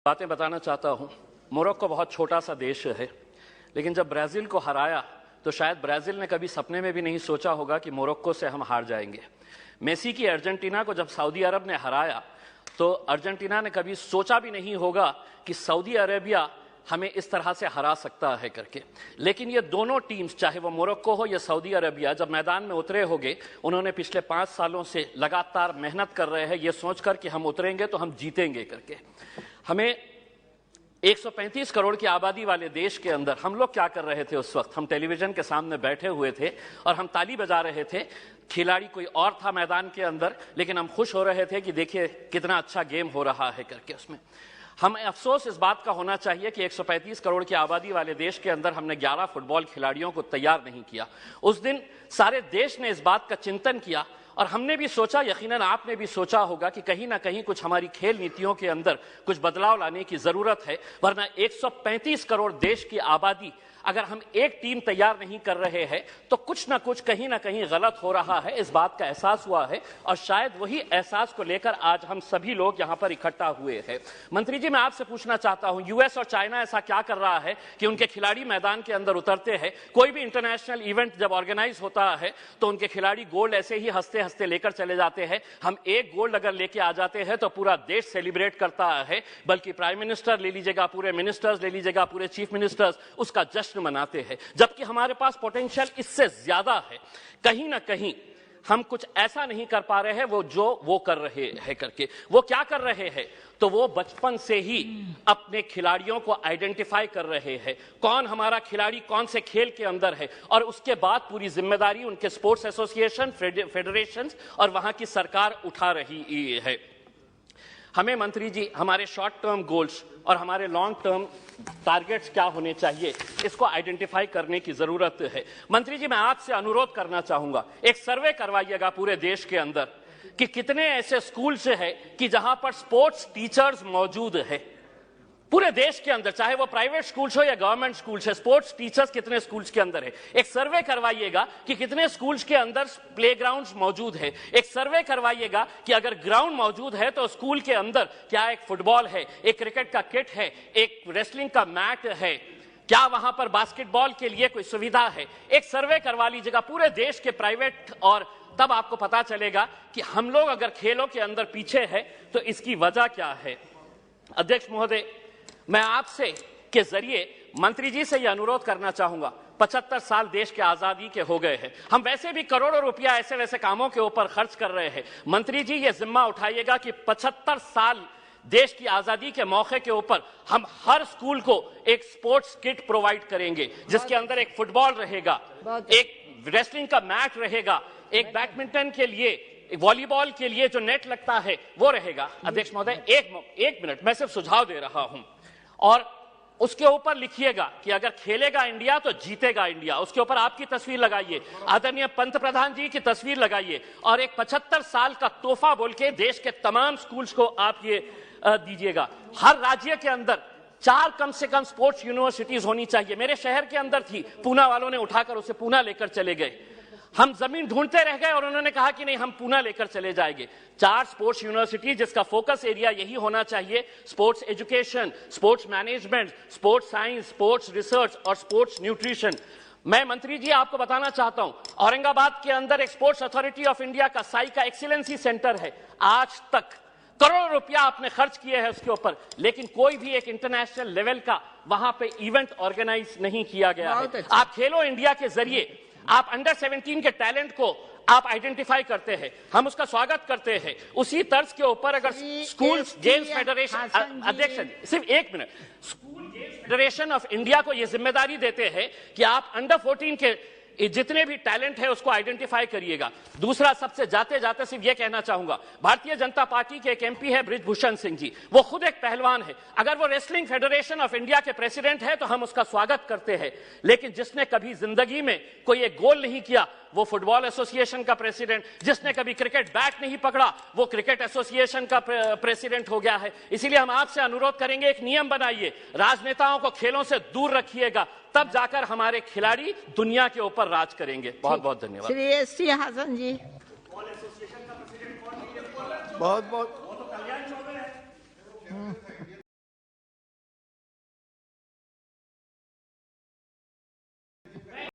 बातें बताना चाहता हूं। मोरक्को बहुत छोटा सा देश है, लेकिन जब ब्राज़ील को हराया तो शायद ब्राज़ील ने कभी सपने में भी नहीं सोचा होगा कि मोरक्को से हम हार जाएंगे। मेसी की अर्जेंटीना को जब सऊदी अरब ने हराया तो अर्जेंटीना ने कभी सोचा भी नहीं होगा कि सऊदी अरेबिया हमें इस तरह से हरा सकता है करके। लेकिन ये दोनों टीम्स, चाहे वो मोरक्को हो या सऊदी अरेबिया, जब मैदान में उतरे होंगे, उन्होंने पिछले 5 सालों से लगातार मेहनत कर रहे हैं ये सोचकर कि हम उतरेंगे तो हम जीतेंगे करके। हमें 135 करोड़ की आबादी वाले देश के अंदर हम लोग क्या कर रहे थे उस वक्त? हम टेलीविजन के सामने बैठे हुए थे और हम ताली बजा रहे थे। खिलाड़ी कोई और था मैदान के अंदर, लेकिन हम खुश हो रहे थे कि देखिए कितना अच्छा गेम हो रहा है करके। उसमें हमें अफसोस इस बात का होना चाहिए कि 135 करोड़ की आबादी वाले देश के अंदर हमने 11 फुटबॉल खिलाड़ियों को तैयार नहीं किया। उस दिन सारे देश ने इस बात का चिंतन किया और हमने भी सोचा, यकीनन आपने भी सोचा होगा कि कहीं ना कहीं कुछ हमारी खेल नीतियों के अंदर कुछ बदलाव लाने की जरूरत है, वरना 135 करोड़ देश की आबादी अगर हम एक टीम तैयार नहीं कर रहे हैं तो कुछ ना कुछ कहीं ना कहीं गलत हो रहा है। इस बात का एहसास हुआ है और शायद वही एहसास को लेकर आज हम सभी लोग यहां पर इकट्ठा हुए हैं। मंत्री जी, मैं आपसे पूछना चाहता हूं, यूएस और चाइना ऐसा क्या कर रहा है कि उनके खिलाड़ी मैदान के अंदर उतरते हैं? कोई भी इंटरनेशनल इवेंट जब ऑर्गेनाइज होता है तो उनके खिलाड़ी गोल्ड ऐसे ही हंसते हंसते लेकर चले जाते हैं। हम एक गोल्ड अगर लेके आ जाते हैं तो पूरा देश सेलिब्रेट करता है, बल्कि प्राइम मिनिस्टर ले लीजिएगा, पूरे मिनिस्टर्स ले लीजिएगा, पूरे चीफ मिनिस्टर्स उसका जश्न मनाते हैं। जबकि हमारे पास पोटेंशियल इससे ज्यादा है। कहीं ना कहीं हम कुछ ऐसा नहीं कर पा रहे हैं वो कर रहे हैं करके। वो क्या कर रहे हैं? तो वो बचपन से ही अपने खिलाड़ियों को आइडेंटिफाई कर रहे हैं, कौन हमारा खिलाड़ी कौन से खेल के अंदर है, और उसके बाद पूरी जिम्मेदारी उनके स्पोर्ट्स एसोसिएशन, फेडरेशन और वहां की सरकार उठा रही है। हमें मंत्री जी हमारे शॉर्ट टर्म गोल्स और हमारे लॉन्ग टर्म टारगेट्स क्या होने चाहिए, इसको आइडेंटिफाई करने की जरूरत है। मंत्री जी, मैं आपसे अनुरोध करना चाहूंगा, एक सर्वे करवाइएगा पूरे देश के अंदर कि कितने ऐसे स्कूल्स हैं कि जहां पर स्पोर्ट्स टीचर्स मौजूद है। पूरे देश के अंदर, चाहे वो प्राइवेट स्कूल्स हो या गवर्नमेंट स्कूल्स है, स्पोर्ट्स टीचर्स कितने स्कूल्स के अंदर है। एक सर्वे करवाइएगा कि कितने स्कूल्स के अंदर प्लेग्राउंड्स मौजूद है। एक सर्वे करवाइएगा कि अगर ग्राउंड मौजूद है तो स्कूल के अंदर क्या एक फुटबॉल है, एक क्रिकेट का किट है, एक रेसलिंग का मैट है, क्या वहां पर बास्केटबॉल के लिए कोई सुविधा है। एक सर्वे करवा लीजिएगा पूरे देश के प्राइवेट, और तब आपको पता चलेगा कि हम लोग अगर खेलों के अंदर पीछे है तो इसकी वजह क्या है। अध्यक्ष महोदय, मैं आपसे के जरिए मंत्री जी से यह अनुरोध करना चाहूंगा, 75 साल देश के आजादी के हो गए हैं, हम वैसे भी करोड़ों रुपया ऐसे वैसे कामों के ऊपर खर्च कर रहे हैं। मंत्री जी ये जिम्मा उठाइएगा कि 75 साल देश की आजादी के मौके के ऊपर हम हर स्कूल को एक स्पोर्ट्स किट प्रोवाइड करेंगे, जिसके अंदर एक फुटबॉल रहेगा, एक रेसलिंग का मैट रहेगा, एक बैडमिंटन के लिए, वॉलीबॉल के लिए जो नेट लगता है वो रहेगा। अध्यक्ष महोदय, एक मिनट, मैं सिर्फ सुझाव दे रहा हूं, और उसके ऊपर लिखिएगा कि अगर खेलेगा इंडिया तो जीतेगा इंडिया। उसके ऊपर आपकी तस्वीर लगाइए, आदरणीय पंतप्रधान जी की तस्वीर लगाइए, और एक 75 साल का तोहफा बोल के देश के तमाम स्कूल्स को आप ये दीजिएगा। हर राज्य के अंदर 4 कम से कम स्पोर्ट्स यूनिवर्सिटीज होनी चाहिए। मेरे शहर के अंदर थी, पूना वालों ने उठाकर उसे पूना लेकर चले गए। हम जमीन ढूंढते रह गए और उन्होंने कहा कि नहीं, हम पूना लेकर चले जाएंगे। 4 स्पोर्ट्स यूनिवर्सिटी, जिसका फोकस एरिया यही होना चाहिए, sports education, sports management, sports science, sports research और स्पोर्ट्स न्यूट्रिशन। मैं मंत्री जी आपको बताना चाहता हूं, औरंगाबाद के अंदर एक स्पोर्ट्स अथॉरिटी ऑफ इंडिया का साई का एक्सीलेंसी सेंटर है। आज तक करोड़ों रुपया आपने खर्च किए हैं उसके ऊपर, लेकिन कोई भी एक इंटरनेशनल लेवल का वहां पे इवेंट ऑर्गेनाइज नहीं किया गया है। आप खेलो इंडिया के जरिए आप अंडर 17 के टैलेंट को आप आइडेंटिफाई करते हैं, हम उसका स्वागत करते हैं। उसी तर्ज के ऊपर अगर स्कूल गेम्स फेडरेशन, अध्यक्ष सिर्फ एक minute, school games federation of India को यह जिम्मेदारी देते हैं कि आप अंडर 14 के जितने भी टैलेंट है उसको आइडेंटिफाई करिएगा। दूसरा, सबसे जाते जाते सिर्फ ये कहना चाहूंगा, भारतीय जनता पार्टी के एक एमपी है बृजभूषण सिंह जी, वो खुद एक पहलवान है। अगर वो रेसलिंग फेडरेशन ऑफ इंडिया के प्रेसिडेंट है तो हम उसका स्वागत करते हैं, लेकिन जिसने कभी जिंदगी में कोई एक गोल नहीं किया वो फुटबॉल एसोसिएशन का प्रेसिडेंट, जिसने कभी क्रिकेट बैट नहीं पकड़ा वो क्रिकेट एसोसिएशन का प्रेसिडेंट हो गया है। इसीलिए हम आपसे अनुरोध करेंगे, एक नियम बनाइए, राजनेताओं को खेलों से दूर रखिएगा, तब जाकर हमारे खिलाड़ी दुनिया के ऊपर राज करेंगे। बहुत बहुत धन्यवाद। श्री एस.सी. हासन जी। बहुत बहुत